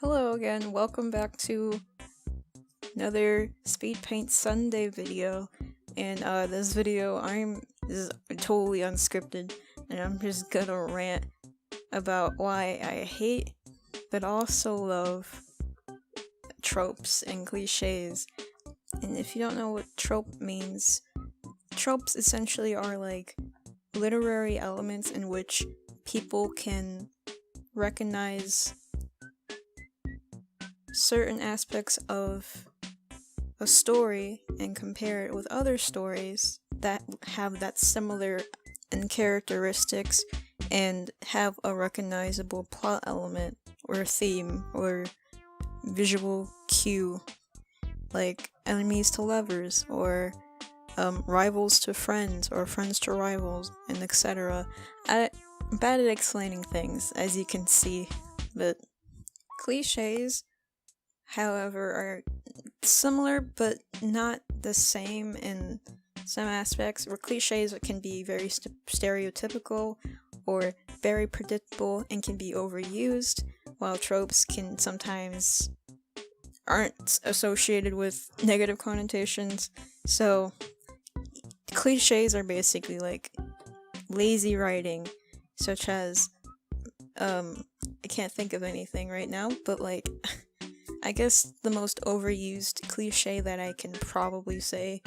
Hello again, welcome back to another Speedpaint Sunday video. And this video this is totally unscripted, and I'm just gonna rant about why I hate but also love tropes and cliches. And if you don't know what trope means, tropes essentially are like literary elements in which people can recognize certain aspects of a story and compare it with other stories that have that similar in characteristics and have a recognizable plot element or theme or visual cue, like enemies to lovers or rivals to friends or friends to rivals, and etc. I'm bad at explaining things, as you can see, but cliches, however, are similar but not the same in some aspects, where cliches can be very stereotypical or very predictable and can be overused, while tropes can sometimes aren't associated with negative connotations. So cliches are basically like lazy writing, such as I can't think of anything right now, but like I guess the most overused cliche that I can probably say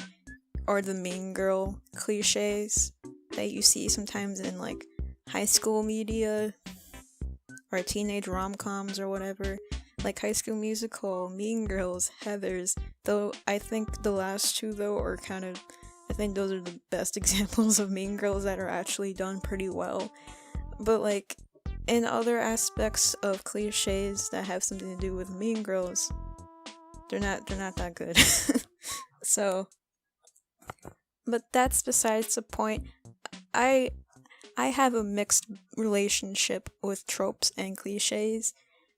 are the mean girl cliches that you see sometimes in like high school media or teenage rom-coms or whatever, like High School Musical, Mean Girls, Heathers. Though I think the last two though are I think those are the best examples of Mean Girls that are actually done pretty well. But like in other aspects of cliches that have something to do with Mean Girls, they're not that good. So, but that's besides the point. I have a mixed relationship with tropes and cliches.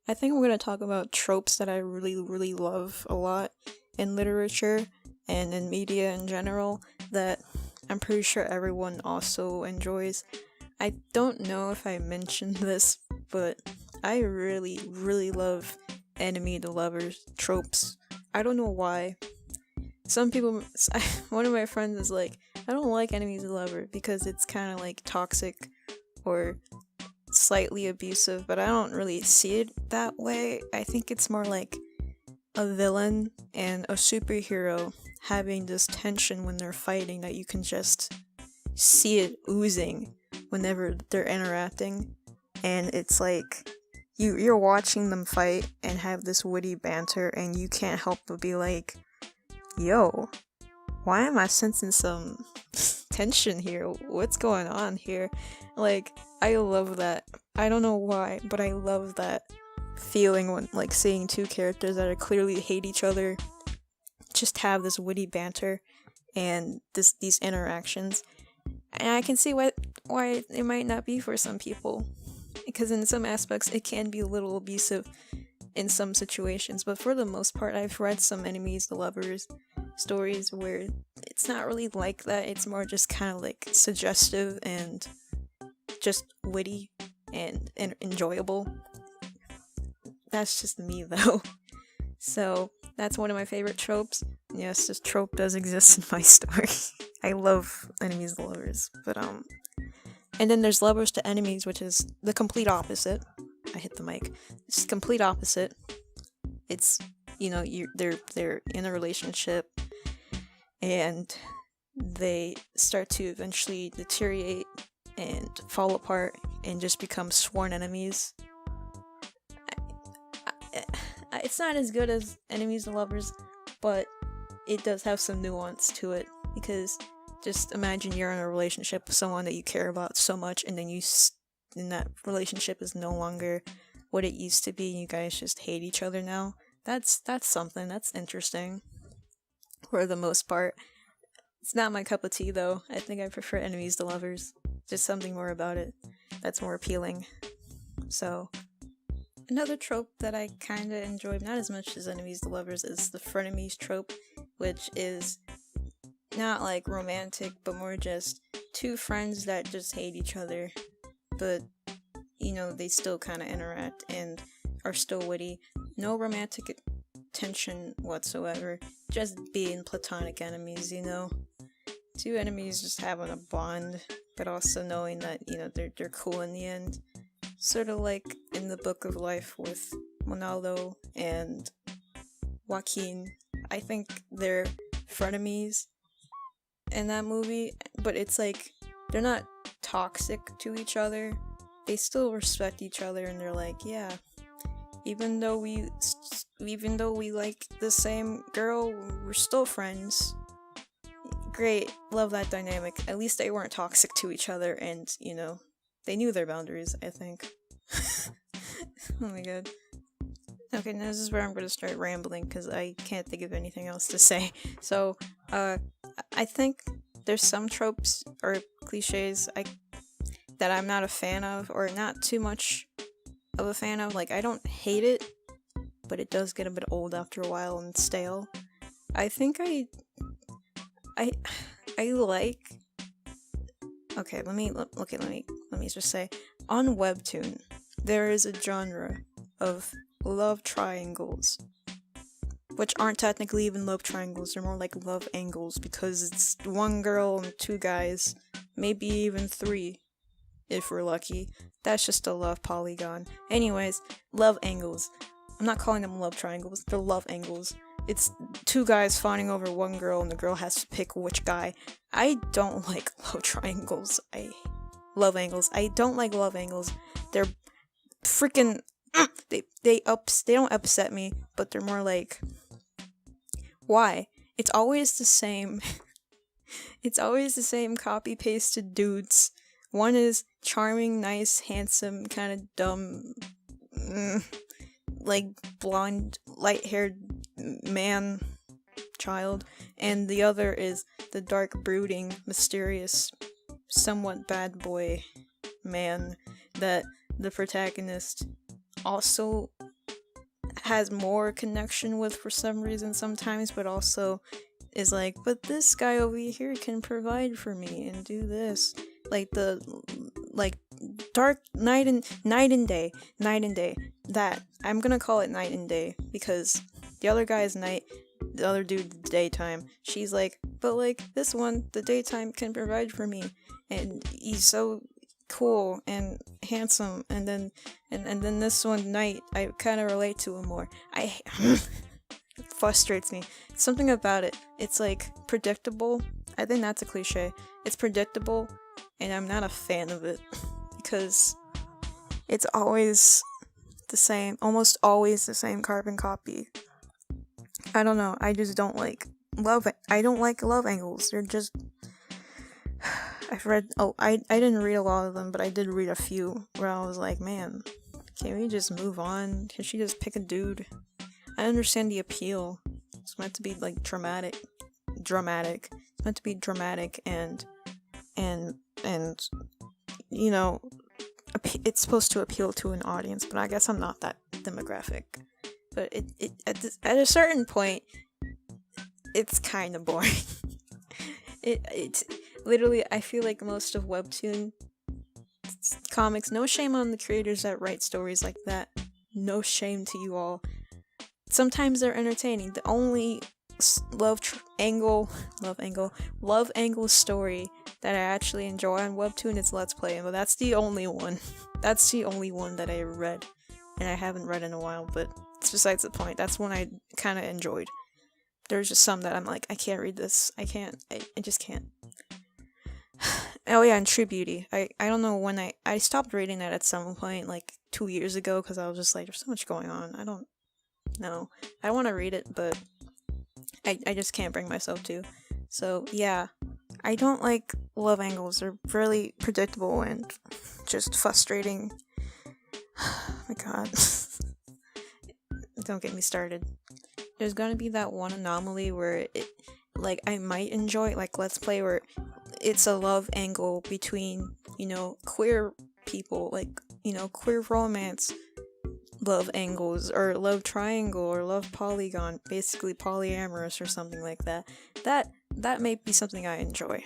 I think we're going to talk about tropes that I really love a lot in literature and in media in general that I'm pretty sure everyone also enjoys. I don't know if I mentioned this, but I really love enemy to lovers tropes. I don't know why. Some people, one of my friends is like, I don't like enemies to lover because it's kind of like toxic or slightly abusive, but I don't really see it that way. I think it's more like a villain and a superhero having this tension when they're fighting that you can just see it oozing whenever they're interacting, and it's like you're watching them fight and have this witty banter, and you can't help but be like, yo, why am I sensing some tension here? What's going on here? Like, I love that. I don't know why, but I love that feeling when like seeing two characters that are clearly hate each other just have this witty banter and these interactions. And I can see why it might not be for some people, because in some aspects it can be a little abusive in some situations, but for the most part I've read some enemies to lovers stories where it's not really like that. It's more just kind of like suggestive and just witty and enjoyable. That's just me though. So that's one of my favorite tropes. Yes, this trope does exist in my story. I love enemies to lovers, but and then there's lovers to enemies, which is the complete opposite. I hit the mic. It's the complete opposite. It's, they're in a relationship and they start to eventually deteriorate and fall apart and just become sworn enemies. It's not as good as enemies to lovers, but it does have some nuance to it, because just imagine you're in a relationship with someone that you care about so much, and then and that relationship is no longer what it used to be, and you guys just hate each other now. That's something that's interesting. For the most part, it's not my cup of tea though. I think I prefer enemies to lovers. Just something more about it that's more appealing. So another trope that I kind of enjoy, not as much as enemies to lovers, is the Frenemies Trope, which is not like romantic, but more just two friends that just hate each other, but they still kind of interact, and are still witty. No romantic tension whatsoever. Just being platonic enemies, you know? Two enemies just having a bond, but also knowing that, you know, they're cool in the end. Sort of like in the Book of Life with Ronaldo and Joaquin. I think they're frenemies in that movie, but it's like they're not toxic to each other. They still respect each other, and they're like, yeah, even though we like the same girl, we're still friends. Great, love that dynamic. At least they weren't toxic to each other, and you know, they knew their boundaries, I think. Oh my god. Okay, now this is where I'm gonna start rambling because I can't think of anything else to say. So, I think there's some tropes or cliches that I'm not a fan of, or not too much of a fan of. Like, I don't hate it, but it does get a bit old after a while and stale. I think I like. Okay, let me just say, on Webtoon, there is a genre of love triangles, which aren't technically even love triangles, they're more like love angles, because it's one girl and two guys, maybe even three, if we're lucky. That's just a love polygon. Anyways, love angles. I'm not calling them love triangles, they're love angles. It's two guys fawning over one girl, and the girl has to pick which guy. I don't like love triangles. Love angles. I don't like love angles. They're freaking... They don't upset me, but they're more like... Why? It's always the same... It's always the same copy-pasted dudes. One is charming, nice, handsome, kind of dumb... like blonde, light-haired man child, and the other is the dark, brooding, mysterious, somewhat bad boy man that the protagonist also has more connection with for some reason sometimes, but also is like, but this guy over here can provide for me and do this. Like the dark night and day. That I'm gonna call it night and day because the other guy is night, the other dude daytime. She's like, but like this one, the daytime can provide for me, and he's so cool and handsome, and then this one night, I kind of relate to him more. It frustrates me. Something about it. It's like predictable. I think that's a cliche. It's predictable, and I'm not a fan of it because it's always the same, almost always the same carbon copy. I don't know. I just don't like I don't like love angles. They're just. I didn't read a lot of them, but I did read a few where I was like, man, can we just move on? Can she just pick a dude? I understand the appeal. It's meant to be like dramatic. It's meant to be dramatic and you know, it's supposed to appeal to an audience, but I guess I'm not that demographic. But at a certain point, it's kind of boring. It's literally, I feel like most of Webtoon comics, no shame on the creators that write stories like that. No shame to you all. Sometimes they're entertaining. The only love angle story that I actually enjoy on Webtoon is Let's Play, but that's the only one. That's the only one that I read, and I haven't read in a while, but it's besides the point. That's one I kind of enjoyed. There's just some that I'm like, I can't read this. I just can't. Oh yeah, and True Beauty. I don't know when I stopped reading that at some point, like 2 years ago, because I was just like, there's so much going on. I don't know. I want to read it, but I just can't bring myself to. So yeah, I don't like love angles. They're really predictable and just frustrating. Oh my god. Don't get me started. There's gonna be that one anomaly where I might enjoy, like Let's Play, where it's a love angle between, queer people, queer romance love angles, or love triangle, or love polygon, basically polyamorous or something like that. That may be something I enjoy.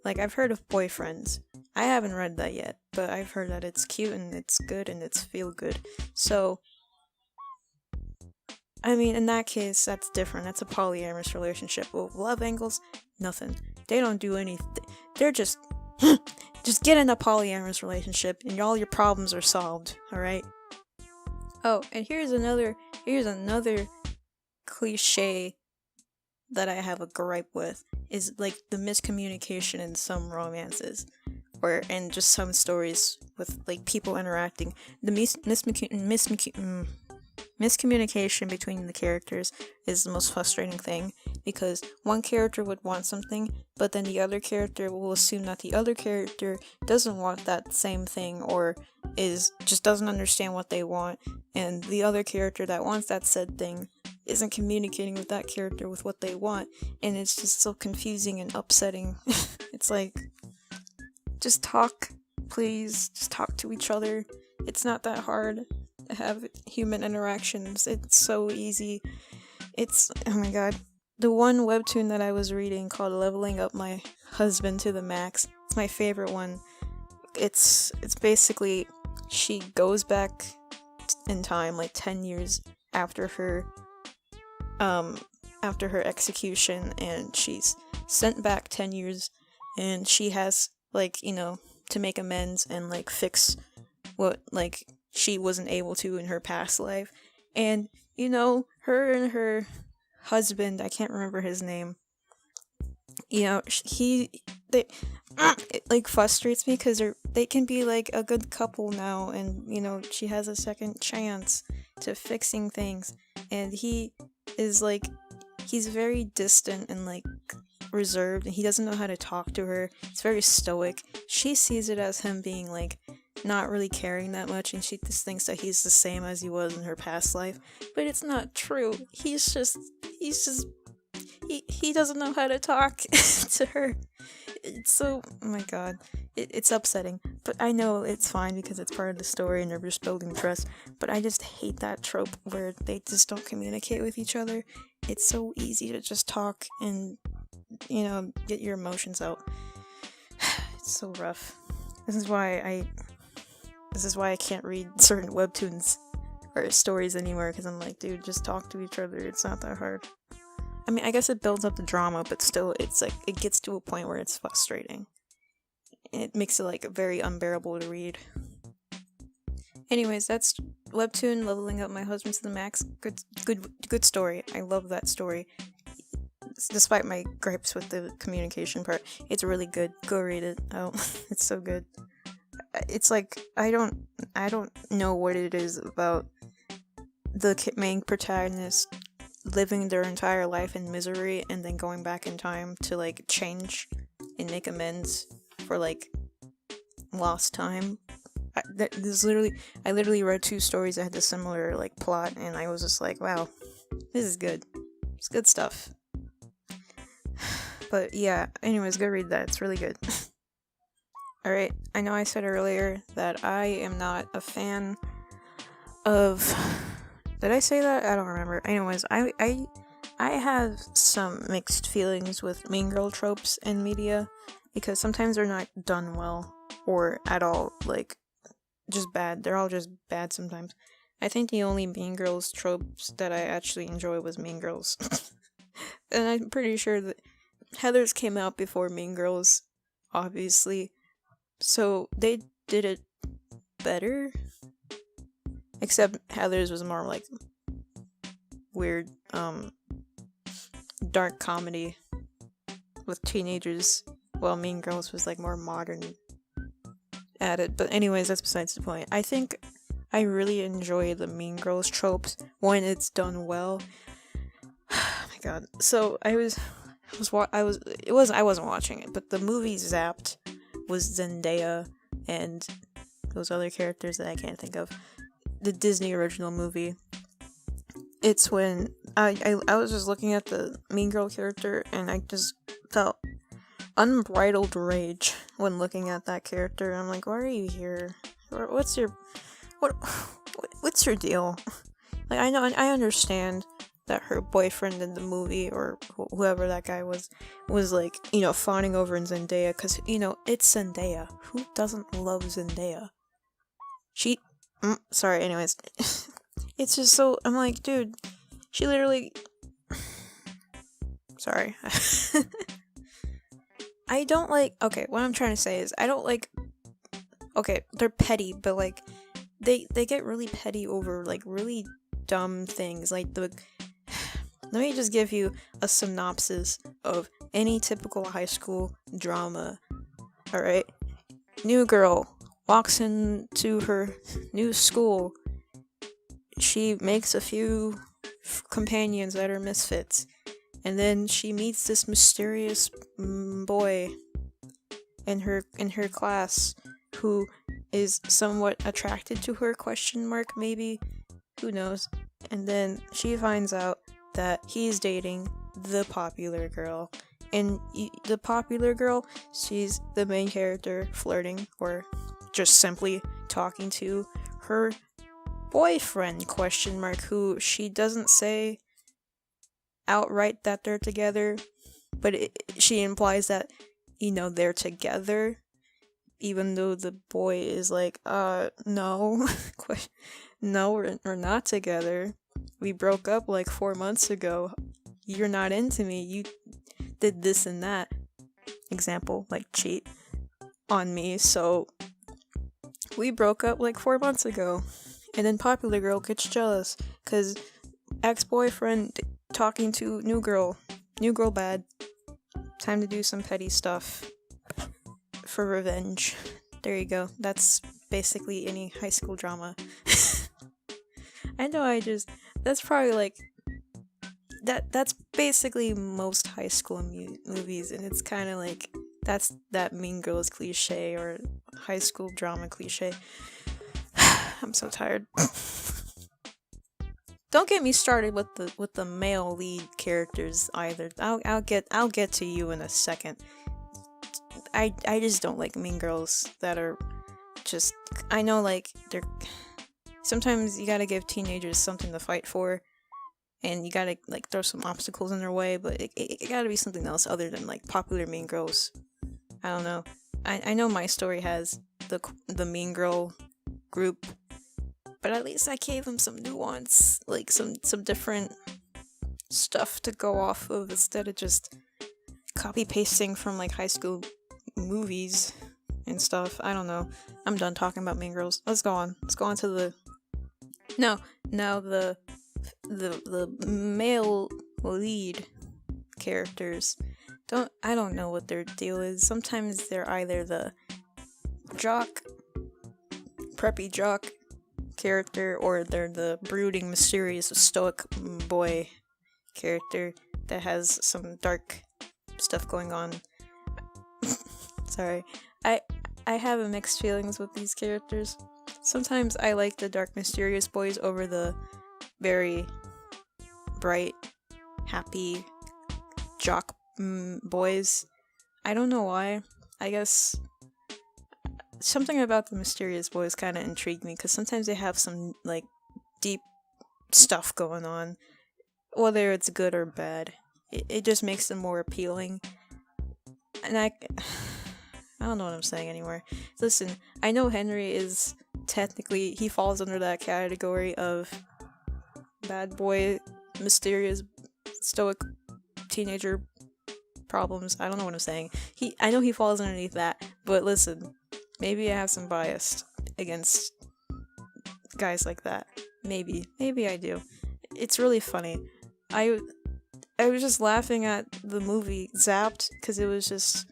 Like, I've heard of Boyfriends. I haven't read that yet, but I've heard that it's cute and it's good and it's feel good. So, I mean, in that case, that's different. That's a polyamorous relationship. But love angles, nothing. They don't do anything. They're just just get in a polyamorous relationship, and all your problems are solved. All right. Oh, and here's another cliche that I have a gripe with is like the miscommunication in some romances, or in just some stories with like people interacting. The miscommunication between the characters is the most frustrating thing, because one character would want something, but then the other character will assume that the other character doesn't want that same thing, or just doesn't understand what they want, and the other character that wants that said thing isn't communicating with that character with what they want, and it's just so confusing and upsetting. It's like, just talk, please, just talk to each other. It's not that hard to have human interactions. It's so easy. Oh my god. The one webtoon that I was reading called Leveling Up My Husband to the Max, it's my favorite one. It's basically, she goes back in time like 10 years after her execution, and she's sent back 10 years, and she has like, to make amends and like fix what like she wasn't able to in her past life. And her and her husband, I can't remember his name, it like frustrates me because they can be like a good couple now, and she has a second chance to fixing things, and he is like, he's very distant and like reserved, and he doesn't know how to talk to her. He's very stoic. She sees it as him being like not really caring that much, and she just thinks that he's the same as he was in her past life, but it's not true. He doesn't know how to talk to her. It's so, oh my god, it's upsetting, but I know it's fine because it's part of the story and they're just building trust. But I just hate that trope where they just don't communicate with each other. It's so easy to just talk and get your emotions out. It's so rough. This is why I can't read certain webtoons or stories anymore, because I'm like, dude, just talk to each other. It's not that hard. I mean, I guess it builds up the drama, but still, it's like, it gets to a point where it's frustrating. It makes it like very unbearable to read. Anyways, that's webtoon Leveling Up My Husband to the Max. Good story. I love that story. Despite my gripes with the communication part, it's really good. Go read it. Oh, it's so good. It's like, I don't know what it is about the main protagonist living their entire life in misery and then going back in time to like change and make amends for like lost time. I literally read 2 stories that had a similar like plot, and I was just like, wow, this is good. It's good stuff. But yeah, anyways, go read that. It's really good. Alright, I know I said earlier that I am not a fan of... Did I say that? I don't remember. Anyways, I have some mixed feelings with mean girl tropes in media, because sometimes they're not done well, or at all, like, just bad. They're all just bad sometimes. I think the only Mean Girls tropes that I actually enjoy was Mean Girls. And I'm pretty sure that Heathers came out before Mean Girls, obviously. So they did it better. Except Heathers was more like weird, dark comedy with teenagers, while Mean Girls was like more modern at it. But anyways, that's besides the point. I think I really enjoy the Mean Girls tropes when it's done well. Oh my god. So I wasn't watching it, but the movie Zapped was Zendaya and those other characters that I can't think of. The Disney original movie. It's when I was just looking at the Mean Girl character, and I just felt unbridled rage when looking at that character. I'm like, why are you here? What's your deal? Like, I understand that her boyfriend in the movie, or whoever that guy was like, fawning over in Zendaya, because, it's Zendaya. Who doesn't love Zendaya? Sorry, anyways. It's just so, I'm like, dude, She literally... Sorry. I don't like... Okay, what I'm trying to say is, I don't like... Okay, they're petty, but, like, they get really petty over, like, really dumb things. Like, the... Let me just give you a synopsis of any typical high school drama. Alright? New girl walks into her new school. She makes a few companions that are misfits. And then she meets this mysterious boy in her class who is somewhat attracted to her, ? Maybe, who knows. And then she finds out that he's dating the popular girl, and the popular girl, she's the main character flirting or just simply talking to her boyfriend ? Who she doesn't say outright that they're together, but she implies that, they're together, even though the boy is like, no. No, we're not together. We broke up like 4 months ago. You're not into me. You did this and that. Example, like cheat on me, so we broke up like 4 months ago. And then popular girl gets jealous because ex-boyfriend talking to new girl bad. Time to do some petty stuff for revenge. There you go. That's basically any high school drama. I know that's probably like that's basically most high school movies, and it's kind of like that's that Mean Girls cliche or high school drama cliche. I'm so tired. Don't get me started with the male lead characters either. I'll get to you in a second. I just don't like Mean Girls that are just, I know, like, they're, sometimes you gotta give teenagers something to fight for, and you gotta, like, throw some obstacles in their way, but it gotta be something else other than, like, popular Mean Girls. I don't know. I know my story has the Mean Girl group, but at least I gave them some nuance, like, some different stuff to go off of instead of just copy-pasting from, like, high school movies and stuff. I don't know. I'm done talking about Mean Girls. Let's go on. Let's go on to the male lead characters. I don't know what their deal is. Sometimes they're either the preppy jock character, or they're the brooding, mysterious, stoic boy character that has some dark stuff going on. Sorry. I have mixed feelings with these characters. Sometimes I like the dark, mysterious boys over the very bright, happy jock boys. I don't know why. I guess something about the mysterious boys kind of intrigued me, because sometimes they have some, like, deep stuff going on, whether it's good or bad. It just makes them more appealing. And I don't know what I'm saying anymore. Listen, I know Henry is technically, he falls under that category of bad boy, mysterious, stoic teenager problems. I don't know what I'm saying. I know he falls underneath that, but listen, maybe I have some bias against guys like that. Maybe I do. It's really funny. I was just laughing at the movie Zapped, because it was just,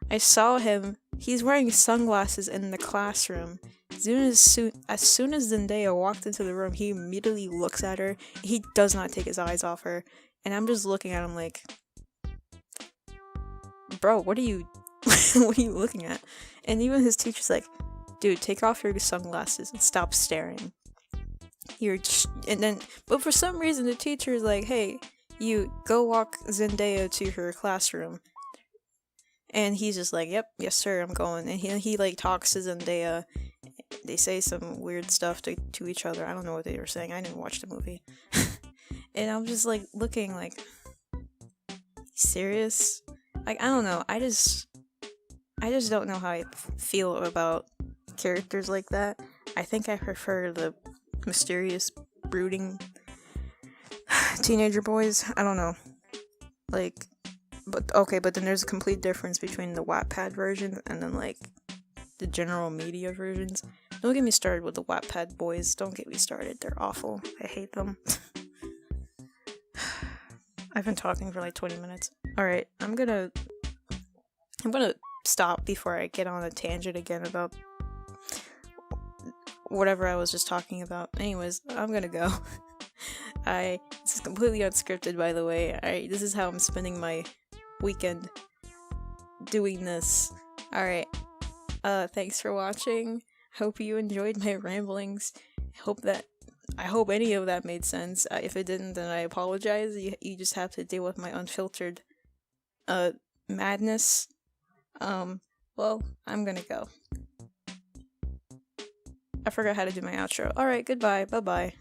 I saw him, he's wearing sunglasses in the classroom. As soon as Zendaya walked into the room, he immediately looks at her. He does not take his eyes off her. And I'm just looking at him like, bro, what are you looking at? And even his teacher's like, dude, take off your sunglasses and stop staring. But for some reason the teacher is like, hey, you go walk Zendaya to her classroom. And he's just like, yep, yes sir, I'm going. And he like talks to Zendaya. They say some weird stuff to each other. I don't know what they were saying. I didn't watch the movie. And I'm just like looking like, serious? Like, I don't know. I just don't know how I feel about characters like that. I think I prefer the mysterious, brooding teenager boys, I don't know. Like, but okay, but then there's a complete difference between the Wattpad version and then, like, the general media versions. Don't get me started with the Wattpad boys. Don't get me started. They're awful. I hate them. I've been talking for like 20 minutes. Alright, I'm gonna stop before I get on a tangent again about whatever I was just talking about. Anyways, I'm gonna go. This is completely unscripted, by the way. This is how I'm spending my weekend, doing this. Alright, thanks for watching. Hope you enjoyed my ramblings. I hope any of that made sense. If it didn't, then I apologize. You just have to deal with my unfiltered madness. Well, I'm gonna go. I forgot how to do my outro. Alright, goodbye. Bye-bye.